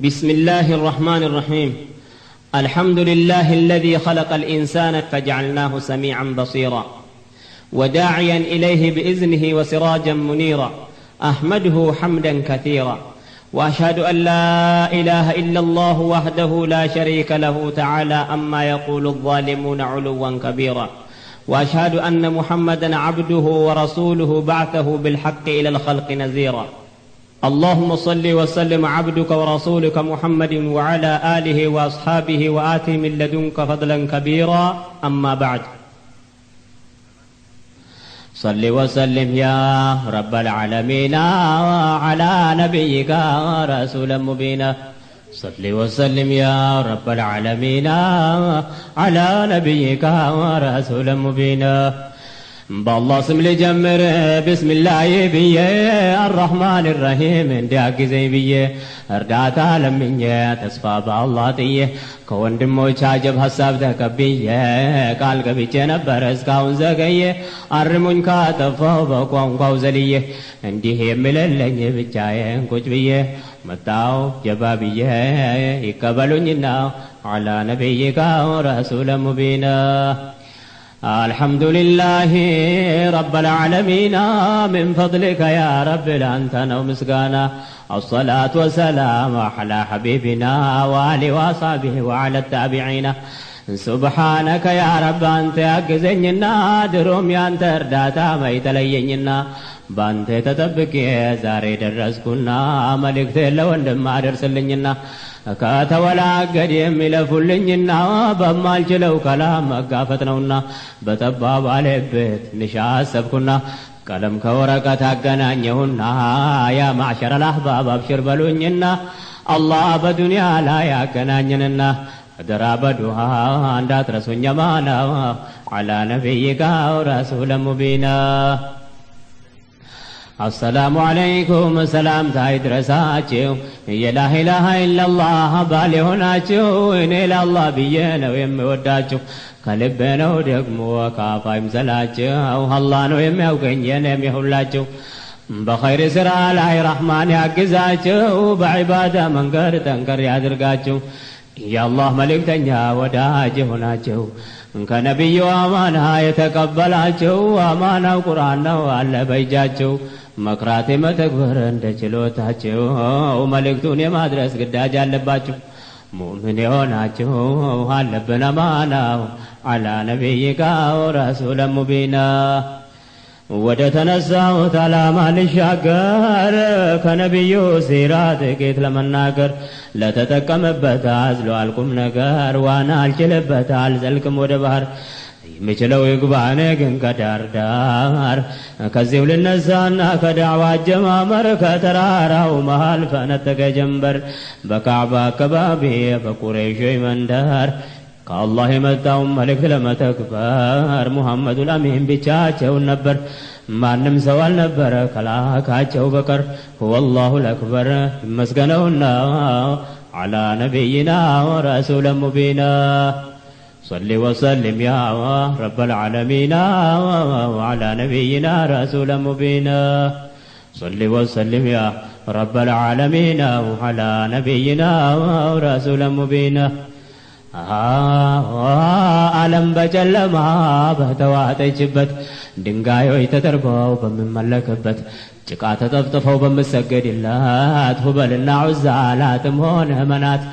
بسم الله الرحمن الرحيم. الحمد لله الذي خلق الإنسان فجعلناه سميعا بصيرا وداعيا إليه بإذنه وسراجا منيرا. أحمده حمدا كثيرا وأشهد أن لا إله إلا الله وحده لا شريك له تعالى أما يقول الظالمون علوا كبيرا. وأشهد أن محمدا عبده ورسوله بعثه بالحق إلى الخلق نذيرا. اللهم صل وسلم عبدك ورسولك محمد وعلى آله وأصحابه وآته من لدنك فضلا كبيرا. أما بعد، صل وسلم يا رب العالمين على نبيك رسولا مبينا. صل وسلم يا رب العالمين على نبيك رسولا مبينا. بالله اسم لجمر بسم الله بيه الرحمن الرحيم انداك زي بيه ارداتا لمنيه تسفى بالله تيه كوندموچ አጀብ ሐሳብ ተቀብዬ ቃል ገብቼ ነበር እስካሁን ዘገየ አርሙኝ ካጠፋው በቋንቋው ዘልዬ እንዲህ የምለለኝ ብቻዬን ቁጭ ብዬ መጣው ጀባብዬ ይቀበሉኝና አላ ነብይካ ረሱለ ሙቢና። الحمد لله رب العالمين من فضلك يا رب لأنت ومسقانا. الصلاة والسلام على حبيبنا وآله وصحبه وعلى التابعين. سبحانك يا رب أنت أجزنينا دروم يا أنت ارداتا ما يتلينينا بانت تطبق زاري درسكنا ملكت لو عندما درسلنينا ከተወላገድ የሚለፉልኝና በማልችለው ከላም መጋፈጥ ነውና በጠባብ አለበት ንሻ አሰብኩና ቀለም ከወረቀት አገናኘሁና ያ ማዕሸረ አልአሕባብ አብሽር በሉኝና አላህ በዱንያ ላይ ያገናኘንና አደራ በዱዓ እንዳትረሱኝ ማና አላ ነቢይካ ረሱለ ሙቢና። السلام عليكم سلام تايد رساتشو يا لا إله إلا الله بالي هناتشو إني لله بينا ويموداتشو قلبنا ودقمو وكافا يمزلاتشو الله نو يميوكين يميهولاتشو بخير سرا لاي رحمن يعقزاتشو بعبادة من قر تنكر يادرقاتشو يا الله ملك تنيا وداجي هناتشو ከነቢዩ አማና የተቀበላቸው አማናው ቁርአን ነው አለ በእጃቸው መክራት መተግበር እንደ ችሎታቸው መልእክቱን የማድረስ ግዳጅ አለባቸው። ሙእሚን የሆናቸው አለብን አማናው አላ ነቢይካ ረሱለ ሙቢና። ወደ ተነሳሁት ዓላማ ልሻገር ከነቢዩ ሲራ ጥቂት ለመናገር ለተጠቀመበት አዝሏል ቁም ነገር ዋና አልችልበት አልዘልቅም ወደ ባህር የምችለው ይግባኔ ግን ከዳር ዳር ከዚሁ ልነሳና ከዳዕዋ አጀማመር ከተራራው መሃል ፈነጠቀ ጀንበር በካዕባ አካባቢ በቁረይሽ መንደር ከአላህ የመጣውን መልእክት ለመተግበር ሙሐመዱል አሚን ብቻቸውን ነበር ማንም ሰው አልነበረ ከላካቸው በቀር ሁወላሁ አክበር ይመስገነውና አላ ነቢይና ረሱለ ሙቢና። صل وسلم يا رب العالمين وعلى نبينا رسول مبينا. صل وسلم يا رب العالمين وعلى نبينا رسول مبينا. ዓለም በጨለማ በተዋጠችበት ድንጋዮች ተጠርበው በሚመለክበት ጭቃ ተጠፍጥፈው በሚሰገድላት ሁበልና ዑዛ ላትም ሆነ መናት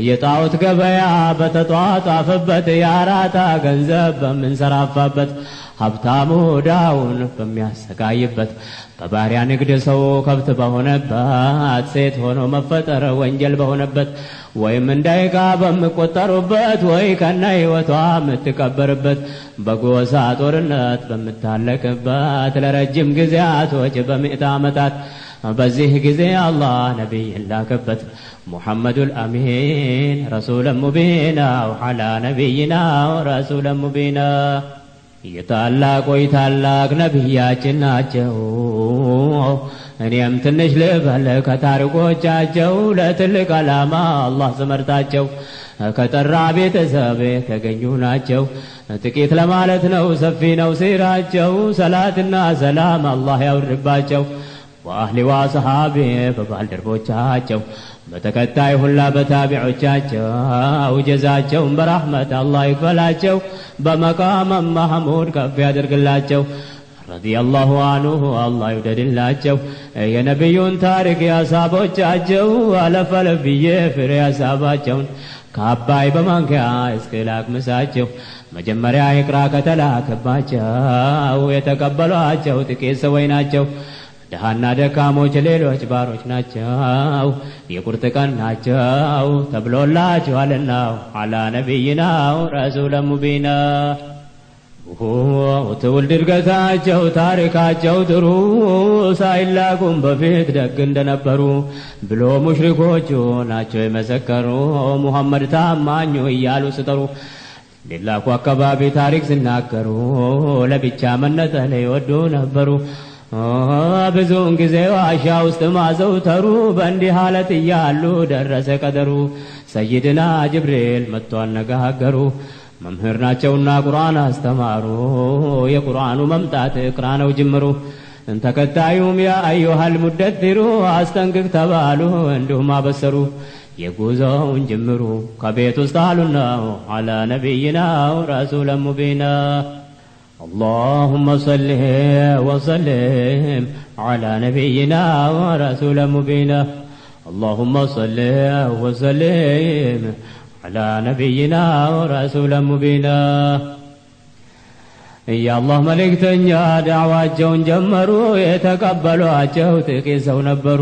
የጣዖት ገበያ በተጧጧፈበት የአራታ ገንዘብ በምንሰራፋበት ሀብታሙ ዳውን በሚያሰቃይበት በባሪያ ንግድ ሰው ከብት በሆነበት ሴት ሆኖ መፈጠር ወንጀል በሆነበት ወይም እንዳይቃ በሚቆጠሩበት ወይ ከነ ሕይወቷ የምትቀበርበት በጎሳ ጦርነት በምታለቅበት ለረጅም ጊዜያቶች በምዕተ ዓመታት በዚህ ጊዜ አላህ ነቢይን ላከበት ሙሐመዱል አሚን ረሱለ ሙቢና ወዓላ ነቢይና ረሱለ ሙቢና። የታላቆይ ታላቅ ነቢያችን ናቸው እኔም ትንሽ ልበል ከታሪኮቻቸው ለትልቅ ዓላማ አላህ ስመርጣቸው ከጠራ ቤተሰብ የተገኙ ናቸው። ጥቂት ለማለት ነው ሰፊ ነው ሲራቸው ሰላትና ሰላም አላህ ያውርባቸው وأهل وصحابه በባልደረቦቻቸው በተከታይ ሁላ በታቢዖቻቸው ጀዛቸውን በረሕመት አላህ ይክፈላቸው በመቃመ መሐሙድ ከፍ ያድርግላቸው ረዲየላሁ አንሁ አላህ ይውደድላቸው የነቢዩን ታሪክ ያሳቦቻቸው አለፍ አለፍ ብዬ ፍሬ ያሳባቸውን ከአባይ በማንኪያ እስከ ላቅምሳቸው መጀመሪያ ይቅራ ከተላከባቸው የተቀበሏቸው ጥቂት ሰዎች ናቸው ደሃና ደካሞች ሌሎች ባሮች ናቸው የቁርጥ ቀን ናቸው ተብሎላቸዋልና አላ ነቢይና ረሱለ ሙቢና ትውልድ እድገታቸው ታሪካቸው ጥሩ ሳይላቁም በፊት ደግ እንደነበሩ ብሎ ሙሽሪኮቹ ናቸው የመሰከሩ ሙሐመድ ታማኙ እያሉ ስጠሩ ሌላኩ አካባቢ ታሪክ ሲናገሩ ለብቻ መነጠል ይወዱ ነበሩ ብዙውን ጊዜ ዋሻ ውስጥ ማዘውተሩ በእንዲህ ሐለት እያሉ ደረሰ ቀደሩ ሰይድና ጅብሪል መጥቶ አነጋገሩ መምህር ናቸውና ቁርአን አስተማሩ የቁርአኑ መምጣት እቅራ ነው ጅምሩ ተከታዩም ያ አዩሃል ሙደትሩ አስጠንቅቅ ተባሉ እንዲሁም አበሰሩ የጉዞውን ጅምሩ ከቤት ውስጥ አሉና አላ ነቢይና ረሱለ ሙቢና اللهم صل وسلم على نبينا ورسول مبينا اللهم صل وسلم على نبينا ورسول مبينا يا الله ملكتنيا دعواቸውን ጀመሩ የተቀበሏቸው ጥቂት ሰው ነበሩ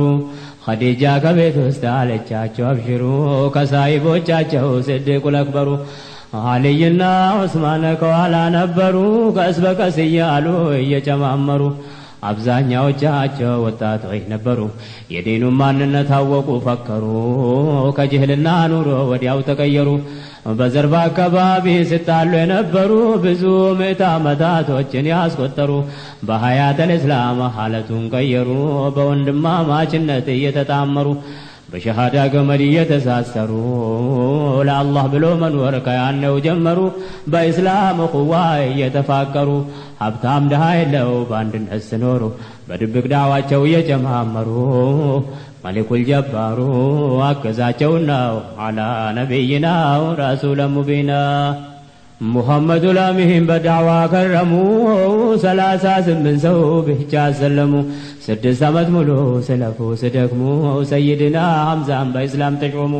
ኸዲጃ ከቤት ውስጥ አለቻቸው አብሽሩ ከሳይቦቻቸው ስድቁ ለክበሩ አልይና ዑስማን ከኋላ ነበሩ ቀስ በቀስ እያሉ እየጨማመሩ አብዛኛዎቻቸው ወጣቶች ነበሩ የዲኑን ማንነት አወቁ ፈከሩ ከጅህልና ኑሮ ወዲያው ተቀየሩ በዘርባ አካባቢ ሲጣሉ የነበሩ ብዙ ምዕተ ዓመታቶችን ያስቆጠሩ በሐያተል እስላም ሐለቱን ቀየሩ በወንድማማችነት እየተጣመሩ በሸሃዳ ገመድ እየተሳሰሩ ለአላህ ብሎ መኖር ከያነው ጀመሩ በእስላም ቁዋ እየተፋቀሩ ሀብታም ድሃ የለው በአንድነት ሲኖሩ በድብቅ ዳዋቸው እየጨማመሩ መሊኩል ጀባሩ አገዛቸውና አላ ነቢይና ረሱለ ሙቢና ሙሐመዱ ላሚህም በዳዋ ከረሙ 38 ሰው ብቻ ሰለሙ 6 ዓመት ሙሉ ስለፉ ስደክሙ ሰይድና ሐምዛን በእስላም ተሾሙ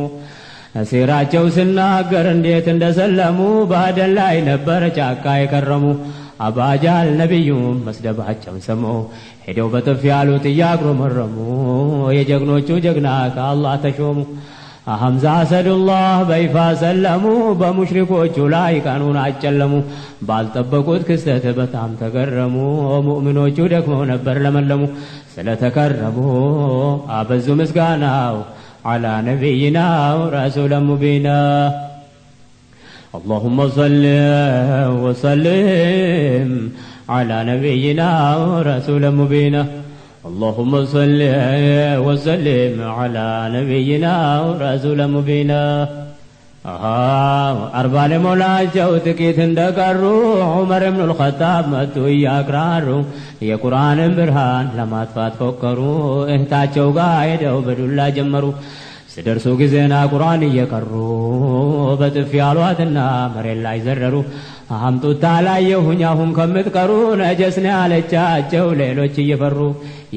ሲራቸው ስናገር እንዴት እንደሰለሙ ባደን ላይ ነበር ጫካ የከረሙ አባጃል ነቢዩም መስደባቸውን ሰሙ ሄደው በጥፍ ያሉት እያጉረመረሙ የጀግኖቹ ጀግና ከአላህ ተሾሙ ሐምዛ አሰዱላህ በይፋ ሰለሙ በሙሽሪኮቹ ላይ ቀኑን አጨለሙ ባልጠበቁት ክስተት በጣም ተገረሙ ሙእሚኖቹ ደክመው ነበር ለመለሙ ስለተከረሙ አበዙ ምስጋናው አላ ነቢይና ረሱለ ሙቢና اللهم صل وسلم على نبينا ورسول مبينا اللهم صل وسلم على نبينا ورسول مبينا أربع لمولاቸው ጥቂት እንደቀሩ ዑመር ኢብኑ አልኸጣብ መጡ እያቅራሩ የቁርአንን ብርሃን ለማጥፋት ፎከሩ እህታቸው ጋር ሄደው በዱላ ጀመሩ ሲደርሱ ጊዜና ቁርአን እየቀሩ በጥፊ ያሏትና መሬት ላይ ዘረሩ አምጡታ ላየሁኝ አሁን ከምትቀሩ ነጀስ ነው ያለቻቸው ሌሎች እየፈሩ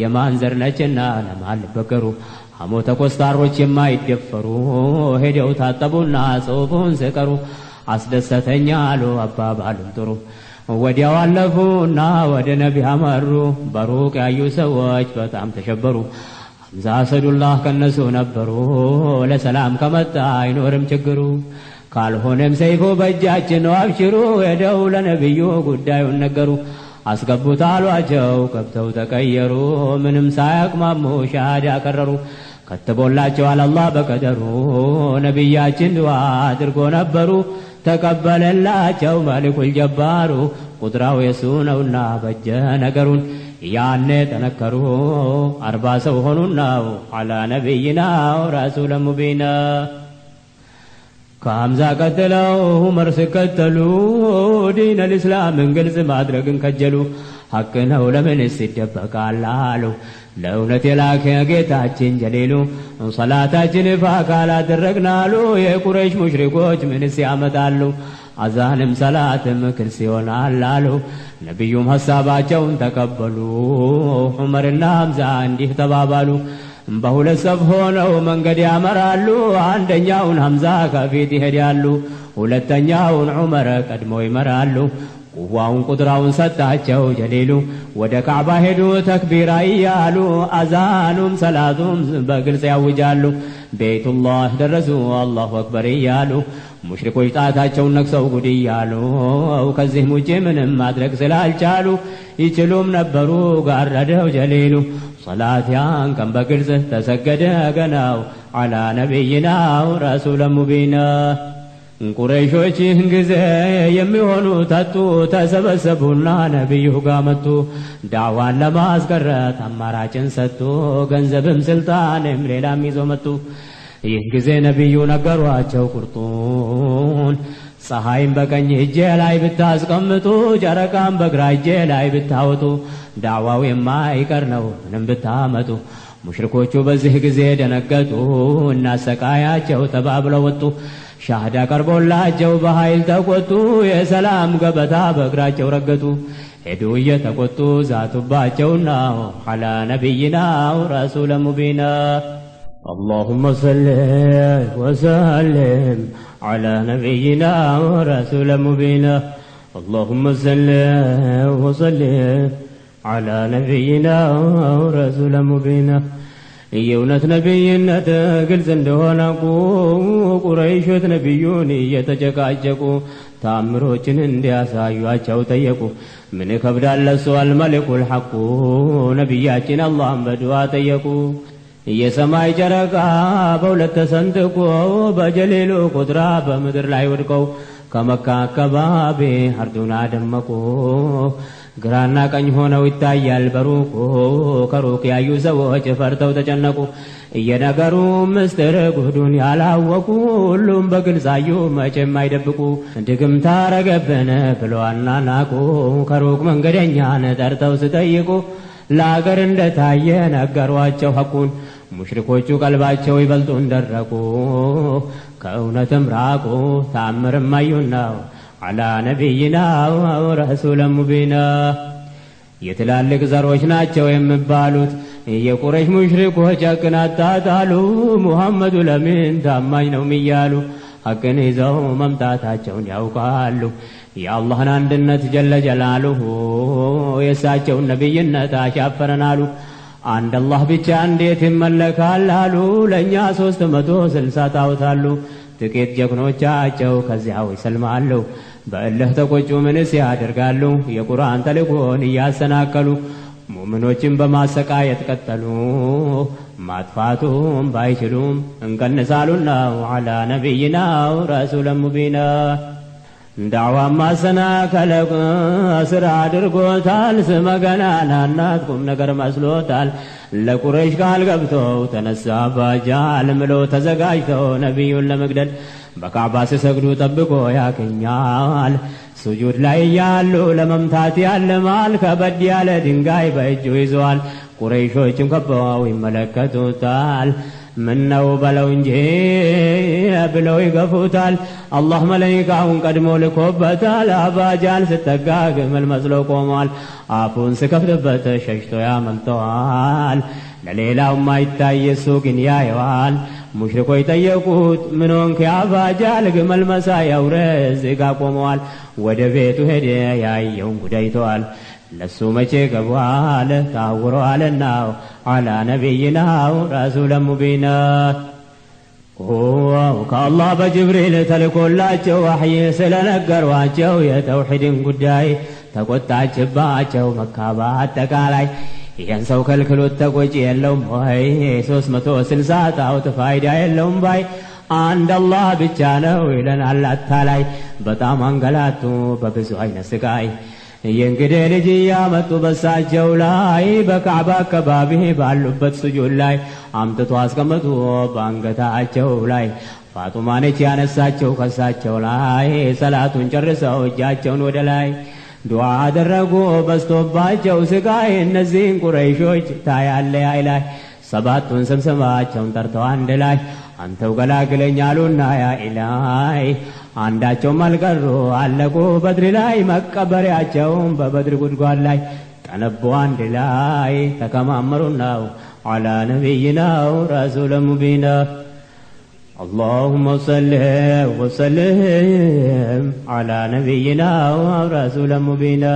የማን ዘር ነችና ለማን በከሩ ሐሞተ ኮስታሮች የማይደፈሩ ሄደው ታጠቡና ጽሑፉን ስቀሩ አስደሰተኛ አሉ አባባሉን ጥሩ ወዲያው አለፉና ወደ ነቢ አመሩ በሩቅ ያዩ ሰዎች በጣም ተሸበሩ ሐምዛ አሰዱላህ ከነሱ ነበሩ ለሰላም ከመጣ አይኖርም ችግሩ ካልሆነም ሰይፉ በእጃችን ነው አብሽሩ ሄደው ለነቢዩ ጉዳዩን ነገሩ አስገቡት አሏቸው ገብተው ተቀየሩ ምንም ሳያቅማሙ ሻሃዳ ቀረሩ ከተቦላቸዋል አላህ በቀደሩ ነቢያችን ዱዓ አድርጎ ነበሩ ተቀበለላቸው መሊኩል ጀባሩ ቁድራው የሱ ነውና በጀ ነገሩን ያኔ ተነከሩ 40 ሰው ሆኑና አላ ነቢይና ረሱለ ሙቢና ከሐምዛ ቀጥለው ዑመር ሲከተሉ ዲን አልእስላምን ግልጽ ማድረግን ከጀሉ ሐቅ ነው ለምንስ ይደበቃል አሉ ለእውነት የላከ ጌታችን ጀሊሉ ሰላታችን ይፋ ካላደረግናሉ የቁረይሽ ሙሽሪኮች ምንስ ያመጣሉ? አዛንም ሰላትም ክልስ ይሆናል አሉ። ነቢዩም ሐሳባቸውን ተቀበሉ። ዑመርና ሐምዛ እንዲህ ተባባሉ። በሁለት ሰፍ ሆነው መንገድ ያመራሉ። አንደኛውን ሐምዛ ከፊት ይሄዳሉ፣ ሁለተኛውን ዑመር ቀድመው ይመራሉ። ቁዋውን ቁጥራውን ሰጣቸው ጀሊሉ። ወደ ካዕባ ሄዱ ተክቢራ እያሉ፣ አዛኑም ሰላቱም በግልጽ ያውጃሉ። ቤቱላህ ደረሱ አላሁ አክበር እያሉ፣ ሙሽሪኮች ጣታቸውን ነክሰው ጉድ እያሉ፣ ከዚህም ውጭ ምንም ማድረግ ስላልቻሉ ይችሉም ነበሩ ጋረደው ጀሊሉ። ሰላት ያን ቀን በግልጽ ተሰገደ ገናው አላ ነቢይናው ረሱለ ሙቢና። ቁረይሾች ይህን ጊዜ የሚሆኑ ታጡ፣ ተሰበሰቡና ነቢዩ ጋር መጡ። ዳዕዋን ለማስቀረት አማራጭን ሰጡ፣ ገንዘብም ስልጣንም ሌላም ይዞ መጡ። ይህን ጊዜ ነቢዩ ነገሯቸው ቁርጡን፣ ፀሐይም በቀኝ እጄ ላይ ብታስቀምጡ፣ ጨረቃም በግራ እጄ ላይ ብታወጡ፣ ዳዕዋው የማይቀር ነው ምንም ብታመጡ። ሙሽሪኮቹ በዚህ ጊዜ ደነገጡ፣ እናሰቃያቸው ተባብለው ወጡ። ሻህዳ ቀርቦላቸው በኃይል ተቆጡ፣ የሰላም ገበታ በእግራቸው ረገጡ። ሄዱ እየተቆጡ ዛቱባቸውና ዐላ ነቢይና ረሱለ ሙቢና። اللهم صل وسلم على نبينا ورسول مبينا. اللهم صل وسلم على نبينا ورسول مبينا. የእውነት ነቢይነት ግልጽ እንደሆነ ቁረይሾች ነቢዩን እየተጨቃጨቁ ታምሮችን እንዲያሳዩአቸው ጠየቁ። ምን ይከብዳል ለሱ አልመሊኩል ሐቁ፣ ነቢያችን አላህን በዱዓ ጠየቁ። የሰማይ ጨረቃ በሁለት ተሰንጥቆ በጀሊሉ ቁድራ በምድር ላይ ወድቀው ከመካ አካባቢ አርዱን አደመቁ። ግራና ቀኝ ሆነው ይታያል በሩቁ፣ ከሩቅ ያዩ ሰዎች ፈርተው ተጨነቁ። እየነገሩ ምስጢር ጉዱን ያላወቁ ሁሉም በግልጽ አዩ መቼም አይደብቁ። ድግምት አረገብን ብለው አናናቁ፣ ከሩቅ መንገደኛን ጠርተው ሲጠይቁ ለአገር እንደታየ ነገሯቸው ሐቁን። ሙሽሪኮቹ ቀልባቸው ይበልጡን ደረቁ፣ ከእውነትም ራቁ። ተአምርም አዩና ዐላ ነቢይና ረሱለ ሙቢና። የትላልቅ ዘሮች ናቸው የሚባሉት የቁረይሽ ሙሽሪኮች ሐቅን አጣጣሉ። ሙሐመዱ ለምን ታማኝ ነው እያሉ ሐቅን ይዘው መምጣታቸውን ያውቃሉ። የአላህን አንድነት ጀለ ጀላሉሁ የእሳቸውን ነቢይነት አሻፈረናሉ። አንድ አላህ ብቻ እንዴት ይመለካል አሉ። ለእኛ 360 ጣዖታሉ። ጥቂት ጀግኖቻቸው ከዚያው ይሰልማሉ። በእልህ ተቆጩ ምንስ ያደርጋሉ? የቁርአን ተልእኮን እያሰናከሉ ሙእሚኖችን በማሰቃየት ቀጠሉ። ማጥፋቱም ባይችሉም እንቀንሳሉና ዐላ ነቢይና ረሱለ ሙቢና። ዳዕዋ ማሰናከለ ስራ አድርጎታል። ስመ ገናናነት ቁም ነገር መስሎታል። ለቁረይሽ ቃል ገብተው ተነሳ ባጃል ምሎ ተዘጋጅተው ነቢዩን ለመግደል በካዕባ ሲሰግዱ ጠብቆ ያገኛል። ሱጁድ ላይ ያሉ ለመምታት ያለማል። ከበድ ያለ ድንጋይ በእጁ ይዘዋል። ቁረይሾችም ከበው ይመለከቱታል። ምነው በለው እንጂ ብለው ይገፉታል። አላህ መላኢካውን ቀድሞ ልኮበታል። አባጃል ስተጋ ግመል መስሎ ቆሟል። አፉን ስከፍትበት ሸሽቶ ያመልጠዋል። ለሌላው ማይታይ እሱ ግን ያየዋል። ሙሽሪኮች ጠየቁት ምን ሆንክ አባጃል? ግመል መሳይ አውሬ እዚህ ጋ ቆመዋል። ወደ ቤቱ ሄደ ያየውን ጉዳይተዋል። ለሱ መቼ ገቧል ታውረዋልና ዐላ ነቢይና ረሱለ ሙቢና። ከአላህ በጅብሪል ተልኮላቸው ዋሕይ ስለነገሯቸው የተውሒድን ጉዳይ ተቆጣችባቸው መካ በአጠቃላይ። ይህን ሰው ከልክሎት ተቆጪ የለውም ወይ? 360 ጣዖት ፋይዳ የለውም ባይ። አንድ አላህ ብቻ ነው ይለናል አታላይ። በጣም አንገላቱ በብዙ አይነት ስቃይ። የእንግዲህ ልጅ እያመጡ በሳቸው ላይ በካዕባ አካባቢ ባሉበት ስጁድ ላይ አምጥቶ አስቀመጡ በአንገታቸው ላይ። ፋጡማ ነች ያነሳቸው ከሳቸው ላይ። ሰላቱን ጨርሰው እጃቸውን ወደ ላይ ዱዓ አደረጉ በዝቶባቸው ስቃይ እነዚህን ቁረይሾች ታያለ ላይ ሰባቱን ስማቸውን ጠርተው አንድ ላይ አንተው ገላግለኝ አሉና ያ ኢላይ አንዳቸውም አልቀሩ አለቁ በድር ላይ መቀበሪያቸውን በበድር ጉድጓድ ላይ ጠነቡ አንድ ላይ ተከማመሩና አላ ነቢይና ረሱል ሙቢና اللهم صل وسلم على نبينا ورسول مبينا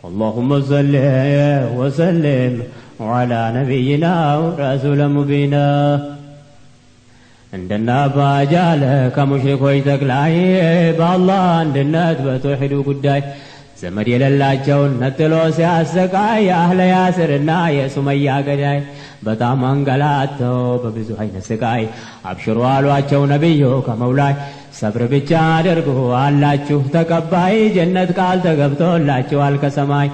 اللهم صل وسلم على نبينا ورسول مبينا عندنا باجال كمشركوች ተክላይ በአላህ አንድነት በተውሂዱ ጉዳይ ዘመድ የሌላቸውን ነጥሎ ሲያሰቃይ አህለ ያስርና የሱመያ ገዳይ በጣም አንገላተው በብዙ አይነት ስቃይ አብሽሩ አሏቸው ነብዩ ከመውላይ ሰብር ብቻ አድርጉ አላችሁ ተቀባይ ጀነት ቃል ተገብቶላችኋል ከሰማይ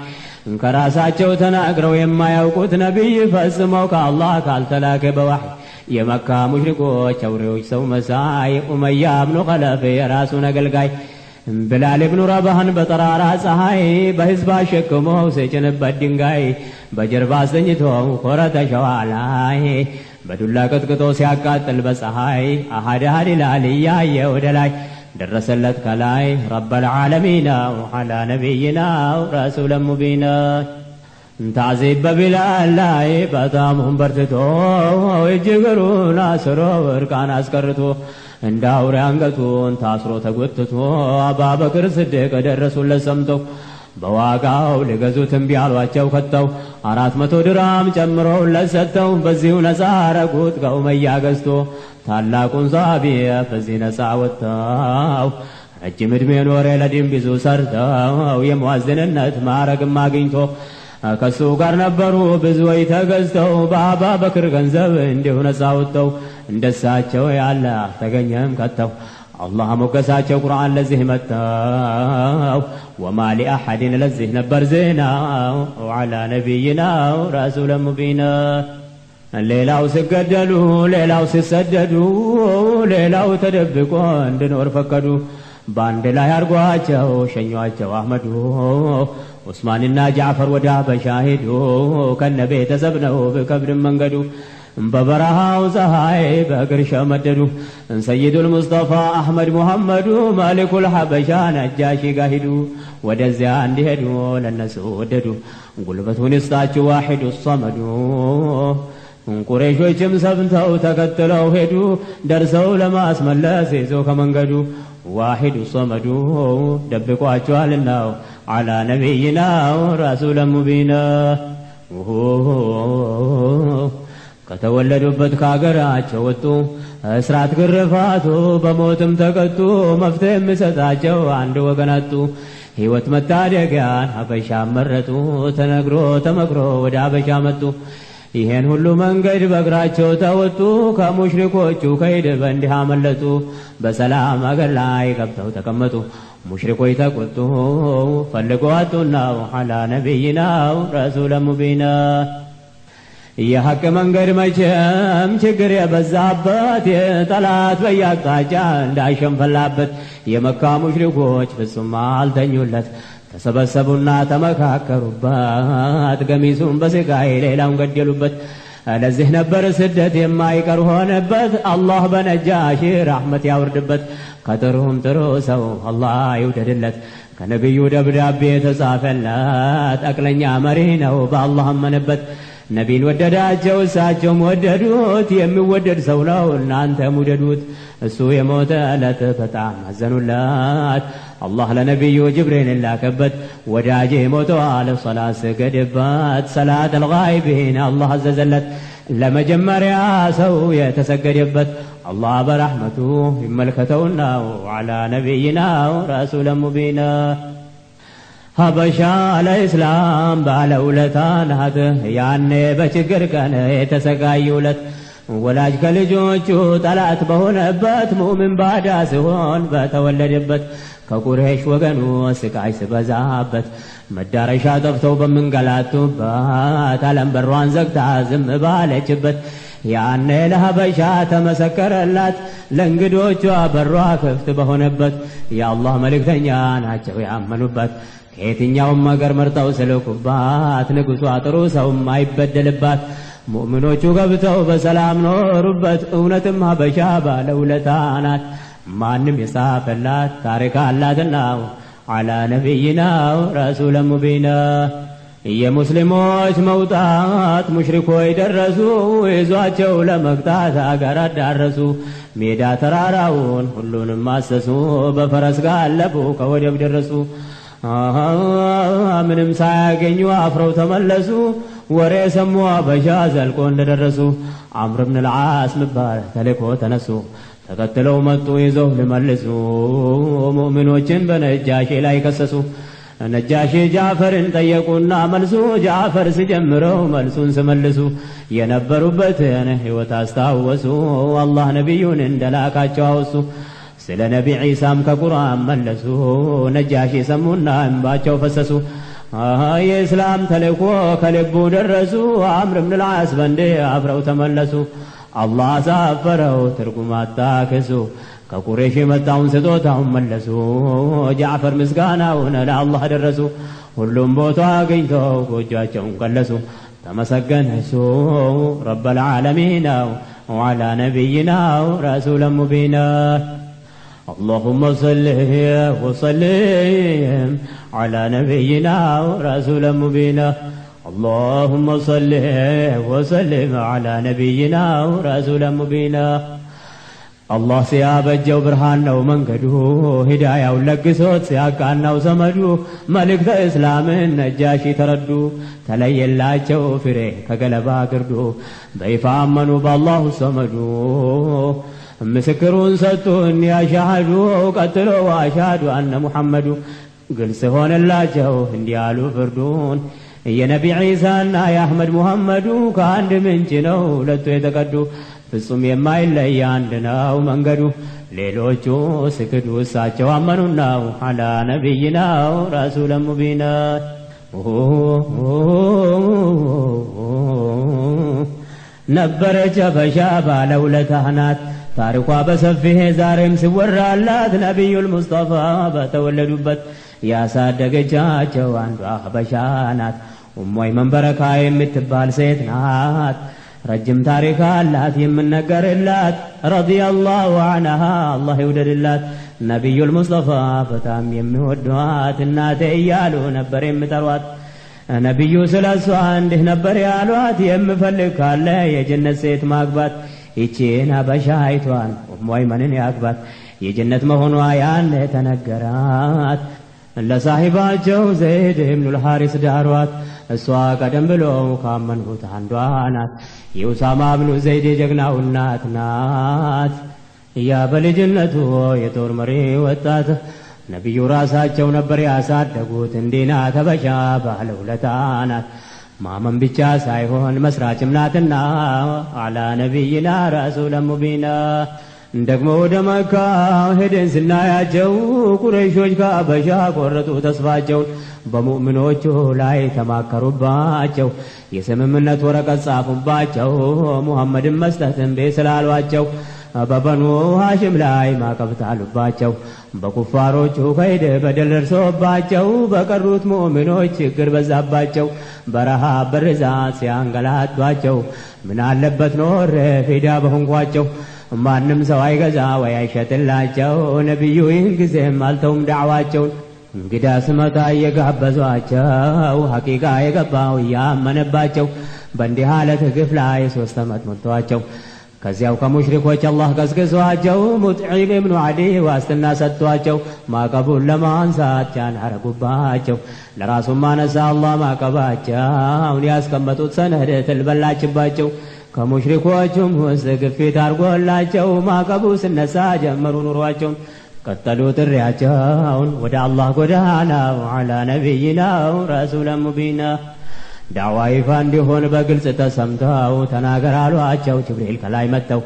እንከራሳቸው ተናግረው የማያውቁት ነብይ ፈጽመው ከአላህ ካልተላከ በዋህይ የመካ ሙሽሪኮች አውሬዎች ሰው መሳይ ኡመያ ኢብኑ ኸለፍ የራሱን አገልጋይ ብላል ኢብኑ ረባህን በጠራራ ፀሐይ በህዝብ አሸክመው ሲጭንበት ድንጋይ በጀርባ አስተኝቶ ኮረተ ሸዋ ላይ በዱላ ቀጥቅጦ ሲያቃጥል በፀሐይ አሃድ አሃድ ይላል እያየ ወደ ላይ ደረሰለት ከላይ ረበል ዓለሚና ወዓላ ነቢይና ረሱል ሙቢና ታዚብ በቢላል ላይ በጣም በርትቶ እጅግሩን አስሮ እርቃን አስቀርቶ እንደ አውሬ አንገቱን ታስሮ ተጎትቶ አቡበክር ስዲቅ ደረሱለት ሰምተው በዋጋው ሊገዙት እምቢ አሏቸው ከተው 400 ድርሃም ጨምረውለት ሰጥተው በዚሁ ነፃ አረጉት ከኡመያ ገዝቶ ታላቁን ሷሃቢያ በዚህ ነፃ ወጣው ረጅም ዕድሜ ኖረ ለዲን ብዙ ሰርተው የሙአዝንነት ማዕረግም አግኝቶ ከሱ ጋር ነበሩ ብዙዎች ተገዝተው በአቡበክር ገንዘብ እንዲሁ ነፃ ወጥተው እንደሳቸው ያለ ተገኘም ከተው አላህ ሞገሳቸው ቁርአን ለዚህ መጣው ወማ ሊአሐድን ለዚህ ነበር ዜና ወዓላ ነቢይና ረሱል ሙቢና ሌላው ሲገደሉ ሌላው ሲሰደዱ ሌላው ተደብቆ እንድኖር ፈቀዱ በአንድ ላይ አርጓቸው ሸኟቸው አህመዱ ዑስማንና ጃዕፈር ወደ ሀበሻ ሄዱ ከነቤተሰብ ነው በከብድም መንገዱ በበረሃው ፀሐይ በእግር ሸመደዱ ሰይዱል ሙስጠፋ አህመድ ሙሐመዱ ማሊኩል ሀበሻ ነጃሺ ጋር ሂዱ ወደዚያ እንዲሄዱ ለነሱ ወደዱ ጉልበቱን ይስጣችሁ ዋሂዱ ሰመዱ ቁረይሾችም ሰምተው ተከትለው ሄዱ ደርሰው ለማስመለስ ይዞ ከመንገዱ ዋሂዱ ሰመዱ ደብቋቸዋልና አላ ነቢይና ረሱል ሙቢና ከተወለዱበት ከአገራቸው ወጡ እስራት ግርፋቱ በሞትም ተቀጡ መፍትሄ የሚሰጣቸው አንድ ወገን አጡ ሕይወት መታደጊያን ሀበሻ መረጡ ተነግሮ ተመክሮ ወደ ሀበሻ መጡ ይሄን ሁሉ መንገድ በእግራቸው ተወጡ ከሙሽሪኮቹ ከይድ በእንዲህ አመለጡ በሰላም አገር ላይ ገብተው ተቀመጡ ሙሽሪኮች ተቆጡ ፈልገው አጡና አላ ነቢይና ረሱል ሙቢና የሐቅ መንገድ መቼም ችግር የበዛበት የጠላት በያቅጣጫ እንዳይሸንፈላበት የመካ ሙሽሪኮች ፍጹም አልተኙለት ተሰበሰቡና ተመካከሩበት ገሚሱን በስቃይ ሌላውን ገደሉበት ለዚህ ነበር ስደት የማይቀር ሆነበት አላህ በነጃሺ ረሕመት ያወርድበት ከጥሩም ጥሩ ሰው አላህ ይውደድለት ከነቢዩ ደብዳቤ ተጻፈለት አቅለኛ መሪ ነው በአላህ አመነበት ነቢን ወደዳቸው እሳቸውም ወደዱት የሚወደድ ሰው ነው እናንተም ውደዱት እሱ የሞተ ዕለት በጣም አዘኑለት አላህ ለነቢዩ ጅብሪል ላከበት ወዳጄ ሞተዋል ሰላት ስገድበት ሰላት አልጋይቢን አላህ አዘዘለት ለመጀመሪያ ሰው የተሰገደበት አላህ በረሕመቱ ይመልከተውና አላ ነቢይና ረሱል ሙቢና ሀበሻ ለእስላም ባለውለታ ናት ያኔ በችግር ቀን የተሰቃዩለት ወላጅ ከልጆቹ ጠላት በሆነበት ሙእምን ባዳ ሲሆን በተወለደበት ከቁረይሽ ወገኑ ስቃይ ሲበዛበት መዳረሻ ጠፍተው በምንገላቱበት ዓለም በሯን ዘግታ ዝም ባለችበት ያኔ ለሀበሻ ተመሰከረላት ለእንግዶቿ በሯ ክፍት በሆነበት የአላህ መልእክተኛ ናቸው ያመኑበት ከየትኛውም አገር መርጠው ስለኩባት ንጉሷ ጥሩ ሰው ማይበደልባት ሙእሚኖቹ ገብተው በሰላም ኖሩበት እውነትም ሀበሻ ባለውለታ ናት ማንም የጻፈላት ታሪክ አላትና አላ ነቢይና ረሱል ሙቢና የሙስሊሞች መውጣት ሙሽሪኮች ደረሱ ይዟቸው ለመግታት አገር አዳረሱ ሜዳ ተራራውን ሁሉንም አሰሱ በፈረስ ጋለቡ ከወደብ ደረሱ ምንም ሳያገኙ አፍረው ተመለሱ ወሬ ሰሙ ሀበሻ ዘልቆ እንደደረሱ አምር ብን العاص ምባል ተልኮ ተነሱ ተከትለው መጡ ይዘው ሊመልሱ ሙእሚኖችን በነጃሺ ላይ ከሰሱ ነጃሺ ጃፈርን ጠየቁና መልሱ ጃፈር ሲጀምረው መልሱን ሲመልሱ የነበሩበትን ሕይወት አስታወሱ አላህ ነቢዩን እንደላካቸው አወሱ ስለ ነቢ ዒሳም ከቁርአን መለሱ ነጃሺ ሰሙና እንባቸው ፈሰሱ የእስላም ተልእኮ ከልቡ ደረሱ አምር ብን العاص በንዴ አብረው ተመለሱ አላህ አሳፈረው ትርጉም አጣከሱ ከቁረይሽ የመጣውን ስጦታውን መለሱ ጃዕፈር ምስጋናውን ለአላህ ደረሱ ሁሉም ቦታ አግኝተው ጎጇቸውን ቀለሱ ተመሰገነ እሱ ረብ العالمين وعلى نبينا رسول مبين اللهم صل وسلم على نبينا رسول مبين اللهم صل وسلم على نبينا رسول مبين الله ሲያበጀው ብርሃን ነው መንገዱ ሂዳያው ለግሶት ሲያቃናው ዘመዱ መልእክተ እስላምን ነጃሺ ተረዱ ተለየላቸው ፍሬ ከገለባ ግርዱ በይፋ አመኑ በአላሁ ሰመዱ ምስክሩን ሰጡን ያሻሃዱ ቀጥሎ አሻዱ አነ ሙሐመዱ ግልጽ ሆነላቸው እንዲያሉ ፍርዱን የነቢ ዒሳና የአሕመድ ሙሐመዱ ከአንድ ምንጭ ነው ሁለቱ የተቀዱ ፍጹም የማይለይ አንድ ነው መንገዱ ሌሎቹ ስክዱ እሳቸው አመኑና አላ ነቢይና ረሱል ሙቢና ነበረች ሀበሻ ባለውለታ ናት ታሪኳ በሰፊህ ዛሬም ሲወራላት ነቢዩል ሙስጠፋ በተወለዱበት ያሳደገቻቸው አንዷ ሀበሻ ናት ኡሙ አይመን በረካ የምትባል ሴት ናት ረጅም ታሪክ አላት የምነገርላት ረዲየላሁ ዐንሃ አላህ ይውደድላት ነቢዩል ሙስጠፋ በጣም የሚወዷት እናቴ እያሉ ነበር የሚጠሯት ነቢዩ ስለሷ እንዲህ ነበር ያሏት የምፈልግ ካለ የጀነት ሴት ማግባት ይቺን ሀበሻ አይቷን ኡሙ አይመንን ያግባት የጀነት መሆኗ ያኔ ተነገራት ለሳሂባቸው ዘይድ ኢብኑል ሐሪስ ዳሯት እሷ ቀደም ብሎ ካመኑት አንዷ ናት የኡሳማ ብኑ ዘይድ የጀግናው እናት ናት ያ በልጅነቱ የጦር መሪ ወጣት ነቢዩ ራሳቸው ነበር ያሳደጉት እንዲና ሀበሻ ባለውለታ ናት ማመን ብቻ ሳይሆን መስራችም ናትና አላ ነቢይና ረሱል ሙቢና ደግሞ ወደ መካ ሄደን ስናያቸው ቁረይሾች ከሀበሻ ቆረጡ ተስፋቸውን በሙእሚኖቹ ላይ ተማከሩባቸው የስምምነት ወረቀት ጻፉባቸው ሙሐመድን መስጠትን ቤስላሏቸው በበኑ ሃሽም ላይ ማዕቀብ ጣሉባቸው በኩፋሮቹ ከይድ በደል ደርሶባቸው በቀሩት ሙእሚኖች ችግር በዛባቸው በረሃብ በርዛት ሲያንገላቷቸው ምን አለበት ኖር ፊዳ በሆንኳቸው ማንም ሰው አይገዛ ወይ አይሸጥላቸው ነቢዩ ይህን ጊዜም አልተውም ዳዕዋቸውን እንግዳ ስመጣ እየጋበዟቸው ሐቂቃ የገባው እያመነባቸው በእንዲህ ሐለት ግፍ ላይ 3 ዓመት ሞልቷቸው ከዚያው ከሙሽሪኮች አላህ ቀስቅሷቸው ሙጥዒም ኢብኑ ዓዲ ዋስትና ሰጥቷቸው ማዕቀቡን ለማንሳት ጫና አረጉባቸው ለራሱም አነሳ አላህ ማዕቀባቸውን ያስቀመጡት ሰነድ ትልበላችባቸው ከሙሽሪኮቹም ውስጥ ግፊት አርጎላቸው ማዕቀቡ ስነሳ ጀመሩ ኑሯቸውን ቀጠሉ ጥሪያቸውን ወደ አላህ ጎዳና አላ ነቢይና ረሱል ሙቢና ዳዕዋ ይፋ እንዲሆን በግልጽ ተሰምተው ተናገር አሏቸው ጅብሪል ከላይ መጥተው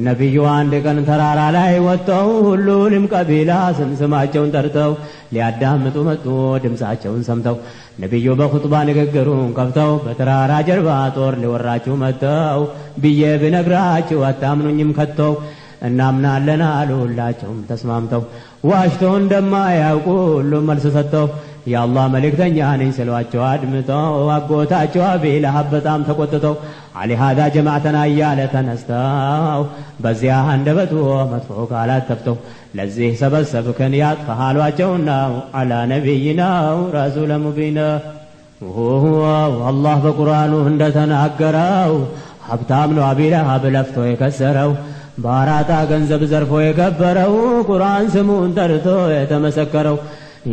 ነቢዩ አንድ ቀን ተራራ ላይ ወጥተው ሁሉንም ቀቢላ ስማቸውን ጠርተው ሊያዳምጡ መጡ ድምፃቸውን ሰምተው ነቢዩ በኹጥባ ንግግሩን ከፍተው በተራራ ጀርባ ጦር ሊወራችሁ መጥተው ብዬ ብነግራችሁ አታምኑኝም ከተው እናምናለን አሉ ሁላቸውም ተስማምተው ዋሽተው እንደማያውቁ ሁሉም መልስ ሰጥተው የአላህ መልእክተኛ ነኝ ስሏቸው አድምጠው አጎታቸው አቢ ለሀብ በጣም ተቆጥተው አሊ ሀዛ ጀማዕተና እያለ ተነስተው በዚያ አንደበቱ መጥፎ ቃላት ተፍተው ለዚህ ሰበሰብከን ያጥፋህ አሏቸውና አላ ነቢይናው ረሱለ ሙቢና አላህ በቁርአኑ እንደተናገረው ሀብታም ነው አቢ ለሀብ ለፍቶ የከሰረው ባራጣ ገንዘብ ዘርፎ የከበረው ቁርአን ስሙን ጠርቶ የተመሰከረው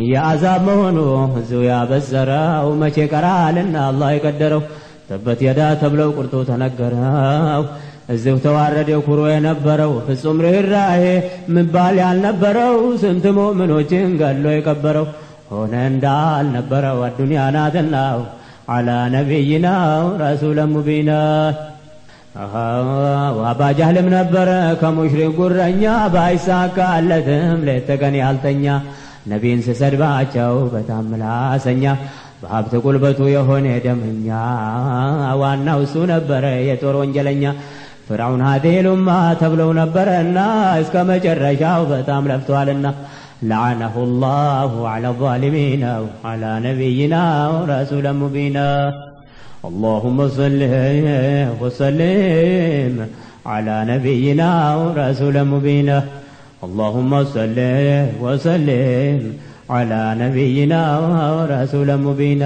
የአዛብ መሆኑ እዚሁ ያበሰረው መቼ ቀራልና አላህ የቀደረው ተበት የዳ ተብለው ቁርጡ ተነገረው እዚሁ ተዋረደው ኩሮ የነበረው ፍጹም ርህራሄ ምባል ያልነበረው ስንት ሙእሚኖችን ገሎ የቀበረው ሆነ እንዳልነበረው አዱንያ ናትና አላ ነቢይናው ረሱለ ሙቢና አባ ጃህልም ነበረ ከሙሽሪክ ጉረኛ ባይሳካለትም ሌት ተቀን ያልተኛ ነቢን ስሰድባቸው በጣም ምላሰኛ በሀብት ቁልበቱ የሆነ ደመኛ ዋናው እሱ ነበረ የጦር ወንጀለኛ ፍርዓውን ሀቴሉማ ተብለው ነበረና እስከ መጨረሻው በጣም ለፍቷልና لعنه الله على الظالمين وعلى نبينا رسول مبين اللهم صل وسلم على نبينا ورسول مبين اللهم صل وسلم على نبينا ورسول مبين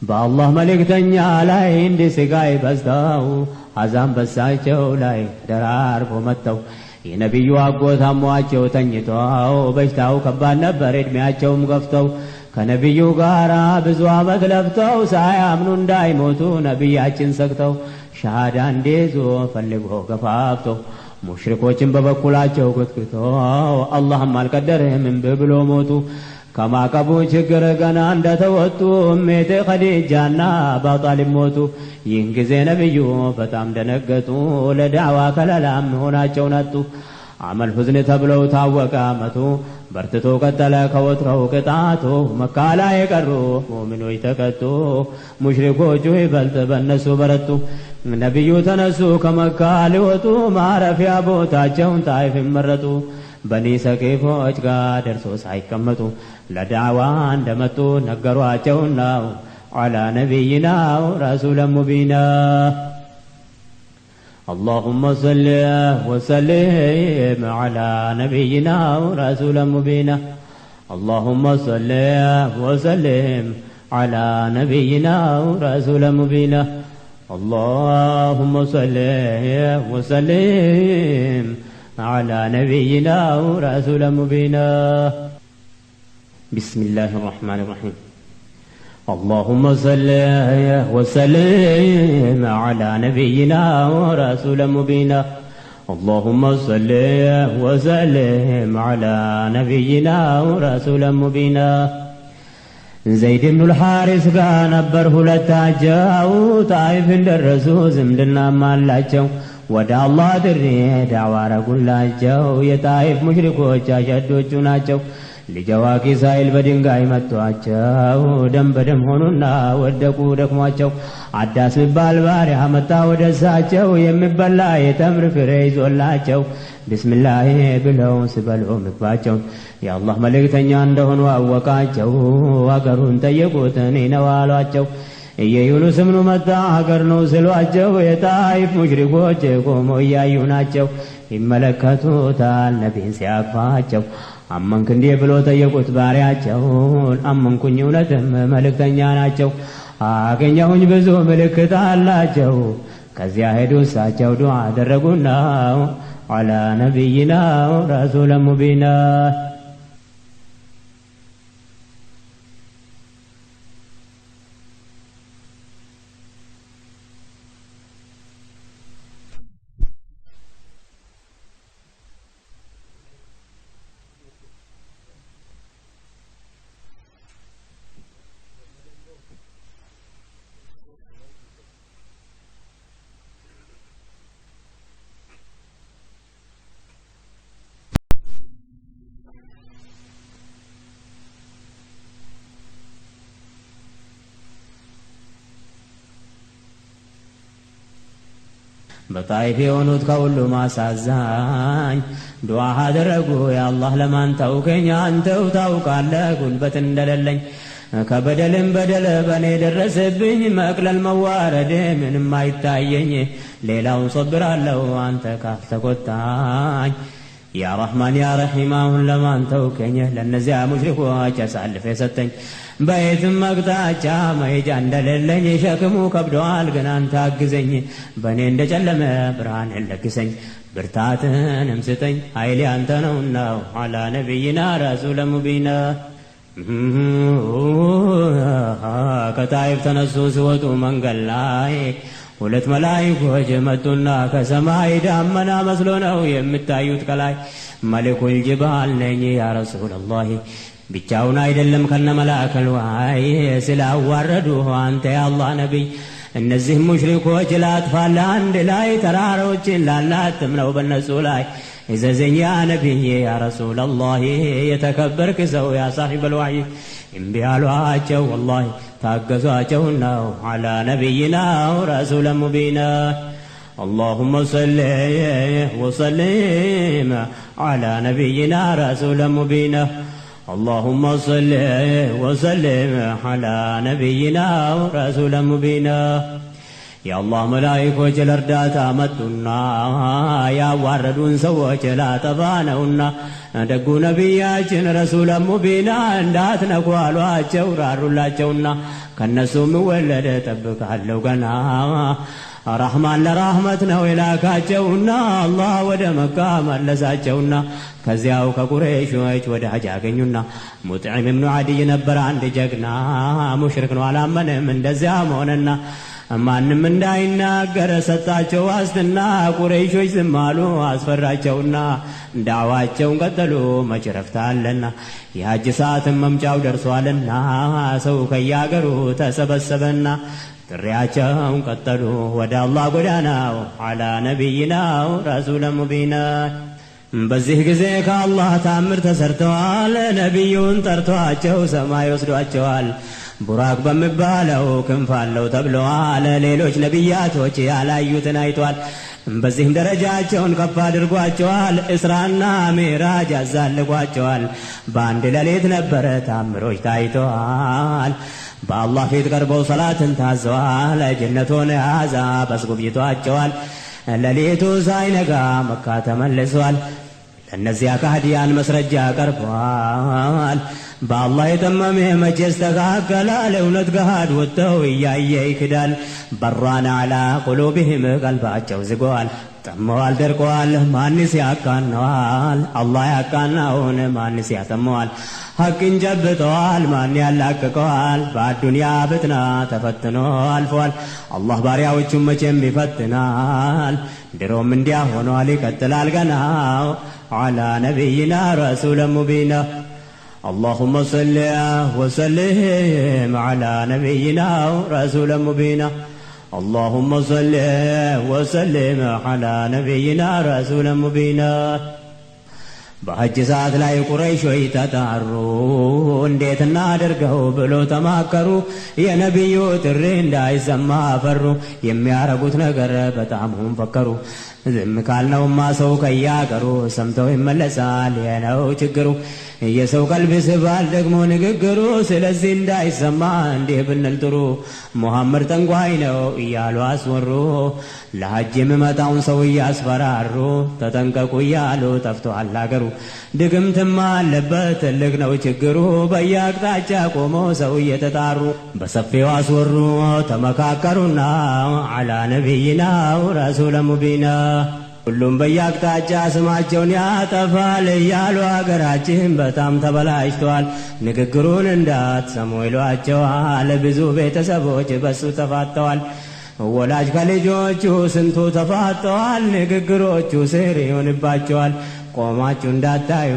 بالله መልእክተኛ ላይ እንደ ስጋይ በዝተው አዛም በሳቸው ላይ ደራርቦ መጥተው የነቢዩ አጎት አሟቸው ተኝተው በሽታው ከባድ ነበር እድሜያቸውም ገፍተው ከነቢዩ ጋር ብዙ ዓመት ለፍተው ሳያምኑ እንዳይሞቱ ነቢያችን ሰግተው ሻሃዳ እንዲይዙ ፈልጎ ገፋፍተው ሙሽሪኮችን በበኩላቸው ጎትጉተው አላህም አልቀደረህም ብሎ ሞቱ ከማቀቡ ችግር ገና እንደተወጡ እሜቴ ኸዲጃና አቡጣሊብ ሞቱ ይህን ጊዜ ነቢዩ በጣም ደነገጡ ለዳዕዋ ከለላም ሆናቸውን አጡ አመል ሁዝን ተብለው ታወቀ አመቱ በርትቶ ቀጠለ ከወትሮው ቅጣቱ መካ ላይ የቀሩ ሙእሚኖች ተቀጡ ሙሽሪኮቹ ይበልጥ በእነሱ በረቱ ነቢዩ ተነሱ ከመካ ሊወጡ ማረፊያ ቦታቸውን ጣይፍ መረጡ በኒ ሰቂፎች ጋር ደርሶ ሳይቀመጡ ለዳዕዋ እንደመጡ ነገሯቸውና አላ ነቢይና ረሱለ ሙቢና اللهم صل وسلم على نبينا ورسول مبين اللهم صل وسلم على نبينا ورسول مبين اللهم صل وسلم على نبينا ورسول مبين بسم الله الرحمن الرحيم اللهم صل وسلم على نبينا ورسول مبين اللهم صل وسلم على نبينا ورسول مبين زيد بن الحارث ጋር ነበር ሁለታቸው ጣይፍ እንደረሱ ዝምድና ማላቸው ወደ አላህ ጥሪ ዳዕዋ አረጉላቸው የጣይፍ ሙሽሪኮች አሸዶቹ ናቸው ልጅዋቂ ሳይል በድንጋይ መቷቸው ደም በደም ሆኑና ወደቁ ደክሟቸው አዳስ ሚባል ባሪያ መጣ ወደሳቸው የሚበላ የተምር ፍሬ ይዞላቸው ቢስሚላህ ብለው ሲበሉ ምግባቸው የአላህ መልእክተኛ እንደሆኑ አወቃቸው አገሩን ጠየቁት እኔ ነው አሏቸው የዩኑስ ብኑ መጣ አገር ነው ስሏቸው የጣይፍ ሙሽሪኮች ቆመው እያዩ ናቸው ይመለከቱታል ነቢን ሲያቅፋቸው አመንክ እንዴ ብሎ ጠየቁት ባሪያቸውን አመንኩኝ እውነትም መልእክተኛ ናቸው አገኘሁኝ ብዙ ምልክት አላቸው ከዚያ ሄዱ እሳቸው ዱዓ አደረጉና አላ ነቢይና ረሱለ ሙቢና በጣይፍ የሆኑት ከሁሉም አሳዛኝ ዱዓ አደረጉ ያአላህ ለማን ተውከኝ አንተው ታውቃለህ ጉልበት እንደሌለኝ ከበደልም በደል በኔ ደረሰብኝ መቅለል መዋረድ ምንም አይታየኝ ሌላውን ሶብራለሁ አንተ ካልተቆጣኝ ያ ረሕማን ያ ረሒም አሁን ለማን ተውከኝ ለእነዚያ ሙሽሪኮች አሳልፈ ሰጠኝ በየትም መቅጣጫ መሄጃ እንደሌለኝ ሸክሙ ከብደዋል ግን አንተ አግዘኝ በእኔ እንደጨለመ ብርሃን ለግሰኝ ብርታትንም ስጠኝ ኃይሌ አንተ ነውና አላ ነቢይና ረሱለ ሙቢና ከጣይፍ ተነሱ ሲወጡ መንገድ ላይ ሁለት መላኢኮች መጡና ከሰማይ ዳመና መስሎ ነው የምታዩት ከላይ መለኩል ጅባል ነኝ ያ ረሱላላህ ብቻውን አይደለም ከነ መላእክል ዋይ ስላዋረዱ አንተ የአላህ ነቢይ እነዚህ ሙሽሪኮች ላጥፋለ አንድ ላይ ተራሮችን ላላትም ነው በነሱ ላይ እዘዘኝ ያ ነቢይ ያ ረሱላላህ የተከበርክ ሰው ያ ሳሒበል ወሕይ እምቢ አሏቸው ወላሂ ታገዟቸውና አላ ነቢይና ረሱለ ሙቢና اللهم صل وسلم على نبينا رسول مبين اللهم صل وسلم على نبينا رسول مبين يا الله ملائكوች ለርዳታ መጡና ያዋረዱን ሰዎች ላጠፋነውና ደጉ ነቢያችን ረሱለ ሙቢና እንዳትነኩ አሏቸው ራሩላቸውና ከነሱም ወለደ ጠብቃለሁ ገና ረሕማን ለራህመት ነው የላካቸውና አላህ ወደ መካ መለሳቸውና ከዚያው ከቁረይሾች ወዳጅ አገኙና ሙጥዒም ብኑ ዓዲይ ነበር አንድ ጀግና ሙሽሪክ ነው አላመነም እንደዚያም ሆነና ማንም እንዳይናገር ሰጣቸው ዋስትና ቁረይሾች ዝም አሉ አስፈራቸውና ዳዕዋቸውን ቀጠሉ መች ረፍት አለና የሐጅ ሰዓትም መምጫው ደርሷልና ሰው ከያገሩ ተሰበሰበና ጥሪያቸውን ቀጠሉ ወደ አላህ ጎዳናው አላ ነቢይናው ረሱለ ሙቢና በዚህ ጊዜ ከአላህ ታምር ተሰርተዋል ነቢዩን ጠርቷቸው ሰማይ ወስዷቸዋል ቡራክ በሚባለው ክንፍ አለው ተብለዋል ሌሎች ነቢያቶች ያላዩትን አይቷል በዚህም ደረጃቸውን ከፍ አድርጓቸዋል እስራና ሚዕራጅ ያዛልቋቸዋል በአንድ ሌሊት ነበረ ታምሮች ታይተዋል በአላህ ፊት ቀርበው ሰላትን ታዘዋል ጀነቱን ያዛ በስጉብይቷቸዋል ሌሊቱ ሳይነጋ መካ ተመልሷል ለእነዚያ ካህዲያን መስረጃ ቀርቧል በአላህ የጠመመ መቼ ይስተካከላል እውነት ገሃድ ወጥተው እያየ ይክዳል በራን አላ ቁሉብህም ቀልባቸው ዝጓል ጠመዋል ደርቀዋል ማንስ ያቃነዋል አላህ ያቃናውን ማንስ ያጠመዋል ሐቅን ጨብጠዋል ማን ያላቅቀዋል በአዱንያ ፍትና ተፈትኖ አልፏል አላህ ባሪያዎቹን መቼም ይፈትናል ድሮም እንዲያ ሆኗል ይቀጥላል ገና على نبينا رسول مبين اللهم صل وسلم على نبينا رسول مبين اللهم صل وسلم على نبينا رسول مبين በሐጅ ሰዓት ላይ ቁረይሾች ተጣሩ እንዴት እናድርገው ብሎ ተማከሩ የነቢዩ ጥሪ እንዳይሰማ ፈሩ የሚያረጉት ነገር በጣም ፈከሩ ዝም ካልነውማ ሰው ከያገሩ ሰምተው ይመለሳል የነው ችግሩ የሰው ቀልብ ስባል ደግሞ ንግግሩ ስለዚህ እንዳይሰማ እንዲህ ብንል ጥሩ ሙሐመድ ጠንቋይ ነው እያሉ አስወሩ ለሐጅ የሚመጣውን ሰው እያስፈራሩ ተጠንቀቁ እያሉ ጠፍቷል አገሩ ድግምትማ አለበት ትልቅ ነው ችግሩ በየአቅጣጫ ቆሞ ሰው እየተጣሩ በሰፊው አስወሩ ተመካከሩና አላ ነቢይና ረሱለ ሙቢና ሁሉም በየአቅጣጫ ስማቸውን ያጠፋል እያሉ አገራችን በጣም ተበላሽቷል ንግግሩን እንዳትሰሙ ይሏቸዋል ብዙ ቤተሰቦች በሱ ተፋተዋል ወላጅ ከልጆቹ ስንቱ ተፋተዋል ንግግሮቹ ስር ይሆንባቸዋል ቆማችሁ እንዳታዩ